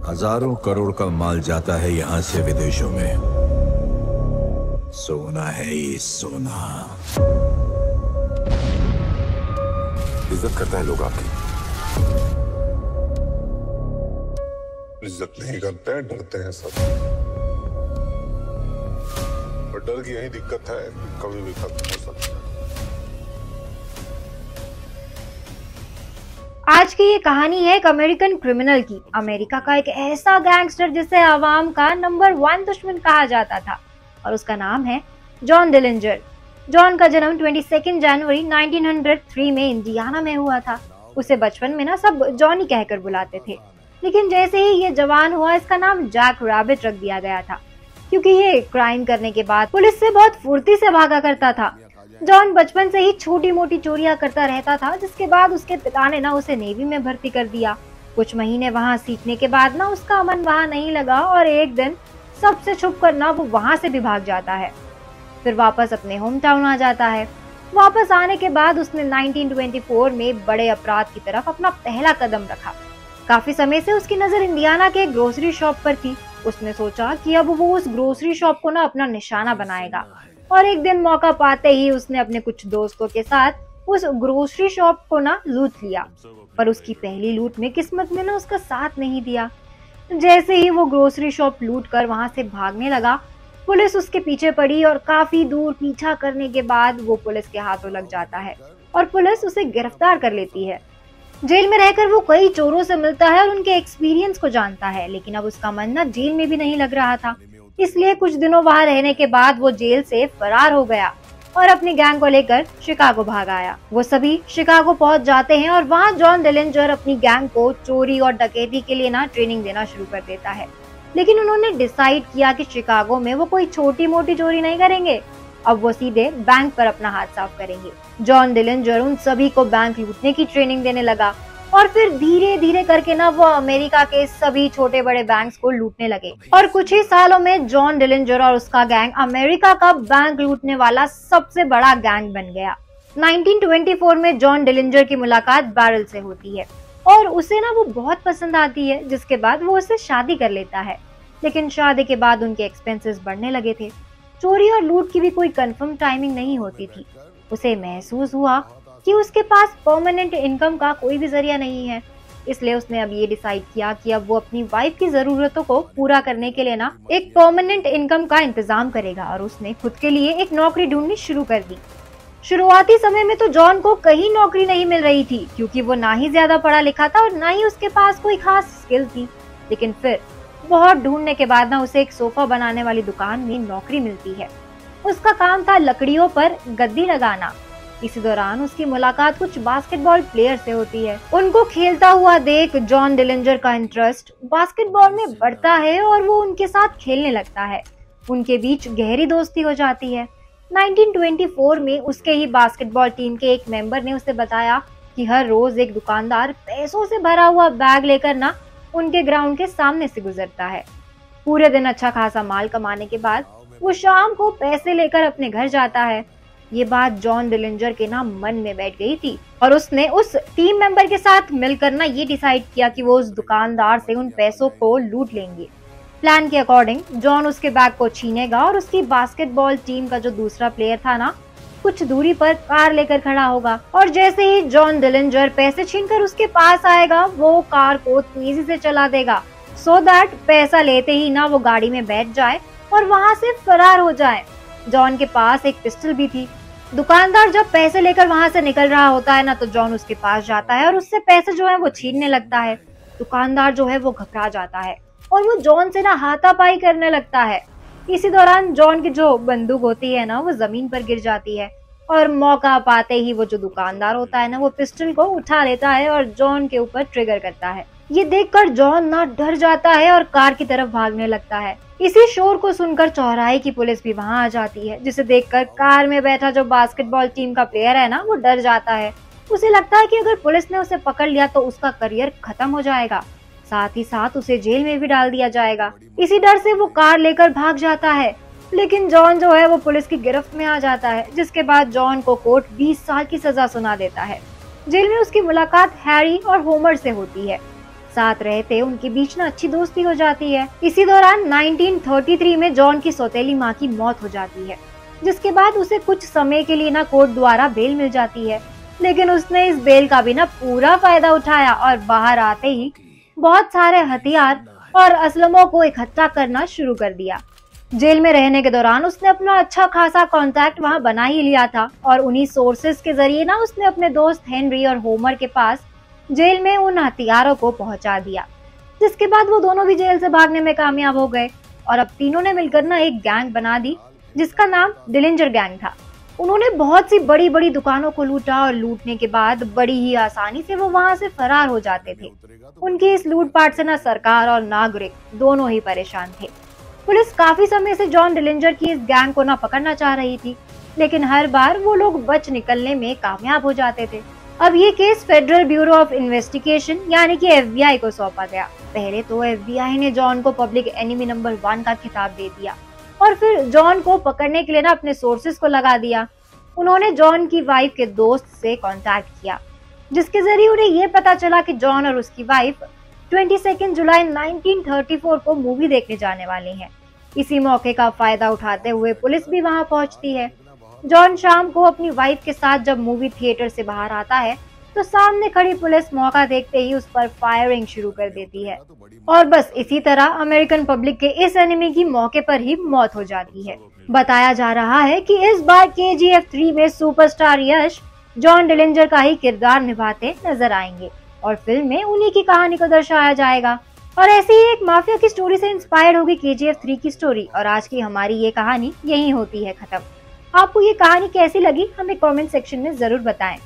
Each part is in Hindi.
हजारों करोड़ का माल जाता है यहाँ से विदेशों में। सोना है ये सोना। इज्जत करते हैं लोग आपकी। इज्जत नहीं करते हैं, डरते हैं सब। और डर की यही दिक्कत है कि कभी भी खत्म हो सकता है। आज की ये कहानी है एक अमेरिकन क्रिमिनल की। अमेरिका का एक ऐसा गैंगस्टर जिसे आवाम का नंबर 1 दुश्मन कहा जाता था, और उसका नाम है जॉन डिलिंजर। जॉन का जन्म 22 जनवरी 1903 में इंडियाना में हुआ था। उसे बचपन में ना सब जॉनी कहकर बुलाते थे, लेकिन जैसे ही ये जवान हुआ इसका नाम जैक रैबिट रख दिया गया था, क्योंकि ये क्राइम करने के बाद पुलिस से बहुत फुर्ती से भागा करता था। जॉन बचपन से ही छोटी मोटी चोरियां करता रहता था, जिसके बाद उसके पिता ने ना उसे नेवी में भर्ती कर दिया। कुछ महीने वहां सीखने के बाद ना उसका मन वहां नहीं लगा और एक दिन सबसे छुप कर ना वो वहां से भी भाग जाता है। फिर वापस अपने होम टाउन आ जाता है। वापस आने के बाद उसने 1924 में बड़े अपराध की तरफ अपना पहला कदम रखा। काफी समय से उसकी नजर इंडियाना के ग्रोसरी शॉप पर थी। उसने सोचा कि अब वो उस ग्रोसरी शॉप को ना अपना निशाना बनाएगा, और एक दिन मौका पाते ही उसने अपने कुछ दोस्तों के साथ उस ग्रोसरी शॉप को ना लूट लिया। पर उसकी पहली लूट में किस्मत ने ना उसका साथ नहीं दिया। जैसे ही वो ग्रोसरी शॉप लूट कर वहां से भागने लगा, पुलिस उसके पीछे पड़ी और काफी दूर पीछा करने के बाद वो पुलिस के हाथों लग जाता है और पुलिस उसे गिरफ्तार कर लेती है। जेल में रहकर वो कई चोरों से मिलता है और उनके एक्सपीरियंस को जानता है, लेकिन अब उसका मन ना जेल में भी नहीं लग रहा था। इसलिए कुछ दिनों वहां रहने के बाद वो जेल से फरार हो गया और अपनी गैंग को लेकर शिकागो भाग आया। वो सभी शिकागो पहुंच जाते हैं और वहां जॉन डिलिंजर अपनी गैंग को चोरी और डकैती के लिए ना ट्रेनिंग देना शुरू कर देता है। लेकिन उन्होंने डिसाइड किया कि शिकागो में वो कोई छोटी मोटी चोरी नहीं करेंगे, अब वो सीधे बैंक पर अपना हाथ साफ करेंगे। जॉन डिलिंजर उन सभी को बैंक लूटने की ट्रेनिंग देने लगा और फिर धीरे धीरे करके ना वो अमेरिका के सभी छोटे बड़े बैंक्स को लूटने लगे। और कुछ ही सालों में जॉन डिलिंजर और उसका गैंग अमेरिका का बैंक लूटने वाला सबसे बड़ा गैंग बन गया। 1924 में जॉन डिलिंजर की मुलाकात बैरल से होती है और उसे ना वो बहुत पसंद आती है, जिसके बाद वो उससे शादी कर लेता है। लेकिन शादी के बाद उनके एक्सपेंसेस बढ़ने लगे थे। चोरी और लूट की भी कोई कंफर्म टाइमिंग नहीं होती थी। उसे महसूस हुआ कि उसके पास परमानेंट इनकम का कोई भी जरिया नहीं है। इसलिए उसने अब ये डिसाइड किया कि अब वो अपनी वाइफ की जरूरतों को पूरा करने के लिए ना एक परमानेंट इनकम का इंतजाम करेगा, और उसने खुद के लिए एक नौकरी ढूंढनी शुरू कर दी। शुरुआती समय में तो जॉन को कहीं नौकरी नहीं मिल रही थी, क्योंकि वो ना ही ज्यादा पढ़ा लिखा था और ना ही उसके पास कोई खास स्किल थी। लेकिन फिर बहुत ढूंढने के बाद ना उसे एक सोफा बनाने वाली दुकान में नौकरी मिलती है। उसका काम था लकड़ियों पर गद्दी लगाना। इसी दौरान उसकी मुलाकात कुछ बास्केटबॉल प्लेयर से होती है। उनको खेलता हुआ देख जॉन डिलिंजर का इंटरेस्ट बास्केटबॉल में बढ़ता है और वो उनके साथ खेलने लगता है। उनके बीच गहरी दोस्ती हो जाती है। 1924 में उसके ही बास्केटबॉल टीम के एक मेंबर ने उसे बताया कि हर रोज एक दुकानदार पैसों से भरा हुआ बैग लेकर ना उनके ग्राउंड के सामने से गुजरता है। पूरे दिन अच्छा खासा माल कमाने के बाद वो शाम को पैसे लेकर अपने घर जाता है। ये बात जॉन डिलिंजर के ना मन में बैठ गई थी और उसने उस टीम मेंबर के साथ मिलकर ना ये डिसाइड किया कि वो उस दुकानदार से उन पैसों को लूट लेंगे। प्लान के अकॉर्डिंग जॉन उसके बैग को छीनेगा और उसकी बास्केटबॉल टीम का जो दूसरा प्लेयर था ना कुछ दूरी पर कार लेकर खड़ा होगा, और जैसे ही जॉन डिलिंजर पैसे छीनकर उसके पास आएगा वो कार को तेजी से चला देगा, सो दैट पैसा लेते ही ना वो गाड़ी में बैठ जाए और वहां से फरार हो जाए। जॉन के पास एक पिस्टल भी थी। दुकानदार जब पैसे लेकर वहां से निकल रहा होता है ना तो जॉन उसके पास जाता है और उससे पैसे जो है वो छीनने लगता है। दुकानदार जो है वो घबरा जाता है और वो जॉन से ना हाथापाई करने लगता है। इसी दौरान जॉन की जो बंदूक होती है ना वो जमीन पर गिर जाती है और मौका पाते ही वो जो दुकानदार होता है ना वो पिस्टल को उठा लेता है और जॉन के ऊपर ट्रिगर करता है। ये देखकर जॉन ना डर जाता है और कार की तरफ भागने लगता है। इसी शोर को सुनकर चौराहे की पुलिस भी वहां आ जाती है, जिसे देखकर कार में बैठा जो बास्केटबॉल टीम का प्लेयर है ना वो डर जाता है। उसे लगता है कि अगर पुलिस ने उसे पकड़ लिया तो उसका करियर खत्म हो जाएगा, साथ ही साथ उसे जेल में भी डाल दिया जाएगा। इसी डर से वो कार लेकर भाग जाता है। लेकिन जॉन जो है वो पुलिस की गिरफ्त में आ जाता है, जिसके बाद जॉन को कोर्ट 20 साल की सजा सुना देता है। जेल में उसकी मुलाकात हैरी और होमर से होती है। साथ रहते उनके बीच ना अच्छी दोस्ती हो जाती है। इसी दौरान 1933 में जॉन की सौतेली माँ की मौत हो जाती है, जिसके बाद उसे कुछ समय के लिए ना कोर्ट द्वारा बेल मिल जाती है। लेकिन उसने इस बेल का भी ना पूरा फायदा उठाया और बाहर आते ही बहुत सारे हथियार और असलमों को इकट्ठा करना शुरू कर दिया। जेल में रहने के दौरान उसने अपना अच्छा खासा कांटेक्ट वहां बना ही लिया था और उन्हीं सोर्सेज के जरिए ना उसने अपने दोस्त हेनरी और होमर के पास जेल में उन हथियारों को पहुंचा दिया, जिसके बाद वो दोनों भी जेल से भागने में कामयाब हो गए और अब तीनों ने मिलकर ना एक गैंग बना दी जिसका नाम डिलिंजर गैंग था। उन्होंने बहुत सी बड़ी बड़ी दुकानों को लूटा और लूटने के बाद बड़ी ही आसानी से वो वहां से फरार हो जाते थे। उनकी इस लूटपाट से ना सरकार और नागरिक दोनों ही परेशान थे। पुलिस काफी समय से जॉन डिलिंजर की इस गैंग को ना पकड़ना चाह रही थी, लेकिन हर बार वो लोग बच निकलने में कामयाब हो जाते थे। अब ये case federal bureau of investigation यानी कि FBI को सौंपा गया। पहले तो FBI ने जॉन को पब्लिक एनिमी नंबर 1 का खिताब दे दिया और फिर जॉन को पकड़ने के लिए ना अपने सोर्सेज को लगा दिया। उन्होंने जॉन की वाइफ के दोस्त से कांटेक्ट किया, जिसके जरिए उन्हें ये पता चला कि जॉन और उसकी वाइफ 22 जुलाई 1934 को मूवी देखने जाने वाले हैं। इसी मौके का फायदा उठाते हुए पुलिस भी वहां पहुंचती है। जॉन शाम को अपनी वाइफ के साथ जब मूवी थिएटर से बाहर आता है तो सामने खड़ी पुलिस मौका देखते ही उस पर फायरिंग शुरू कर देती है और बस इसी तरह अमेरिकन पब्लिक के इस एनिमी की मौके पर ही मौत हो जाती है। बताया जा रहा है कि इस बार KGF 3 में सुपरस्टार यश जॉन डिलिंजर का ही किरदार निभाते नजर आएंगे और फिल्म में उन्हीं की कहानी को दर्शाया जाएगा। और ऐसी ही एक माफिया की स्टोरी से इंस्पायर्ड होगी KGF 3 की स्टोरी और आज की हमारी ये कहानी यही होती है खत्म। आपको ये कहानी कैसी लगी हमें कमेंट सेक्शन में जरूर बताएं।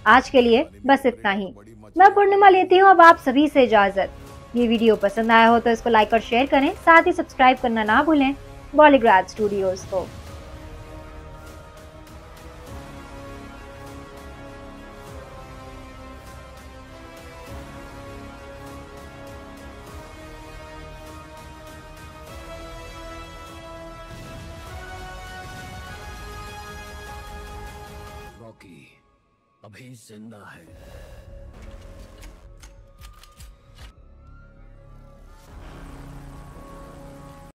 आज के लिए बस इतना ही। मैं पूर्णिमा लेती हूँ अब आप सभी से इजाजत। ये वीडियो पसंद आया हो तो इसको लाइक और शेयर करें, साथ ही सब्सक्राइब करना ना भूलें बॉलीग्राड स्टूडियोज को। रॉकी अभी जिंदा है।